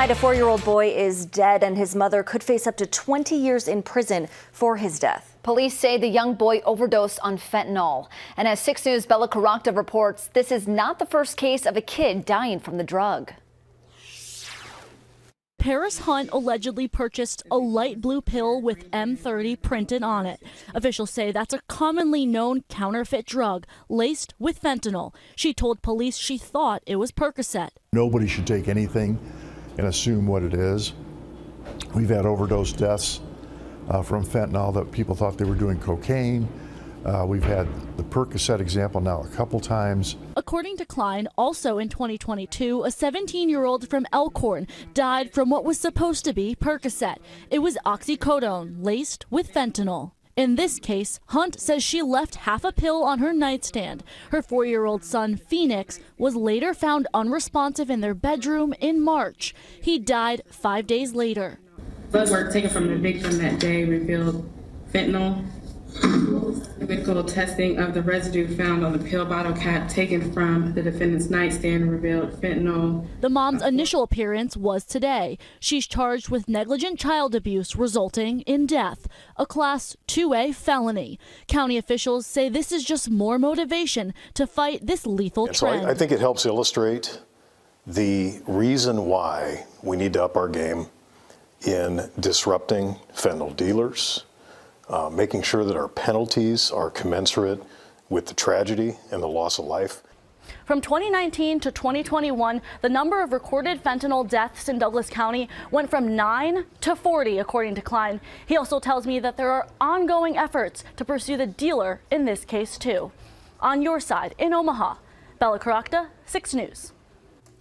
A 4-year-old boy is dead and his mother could face up to 20 years in prison for his death. Police say the young boy overdosed on fentanyl. And as 6 News' Bella Caracta reports, this is not the first case of a kid dying from the drug. Paris Hunt allegedly purchased a light blue pill with M30 printed on it. Officials say that's a commonly known counterfeit drug laced with fentanyl. She told police she thought it was Percocet. Nobody should take anything and assume what it is. We've had overdose deaths from fentanyl that people thought they were doing cocaine. We've had the Percocet example now a couple times. According to Klein, also in 2022, a 17-year-old from Elkhorn died from what was supposed to be Percocet. It was oxycodone laced with fentanyl. In this case, Hunt says she left half a pill on her nightstand. Her 4-year-old son, Phoenix, was later found unresponsive in their bedroom in March. He died 5 days later. Blood work taken from the victim that day revealed fentanyl. Chemical testing of the residue found on the pill bottle cap taken from the defendant's nightstand revealed fentanyl. The mom's initial appearance was today. She's charged with negligent child abuse resulting in death, a Class 2A felony. County officials say this is just more motivation to fight this lethal trend. So I think it helps illustrate the reason why we need to up our game in disrupting fentanyl dealers, making sure that our penalties are commensurate with the tragedy and the loss of life. From 2019 to 2021, the number of recorded fentanyl deaths in Douglas County went from 9 to 40, according to Klein. He also tells me that there are ongoing efforts to pursue the dealer in this case, too. On your side, in Omaha, Bella Caracta, 6 News.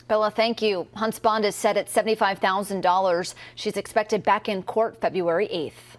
Bella, thank you. Hunt's bond is set at $75,000. She's expected back in court February 8th.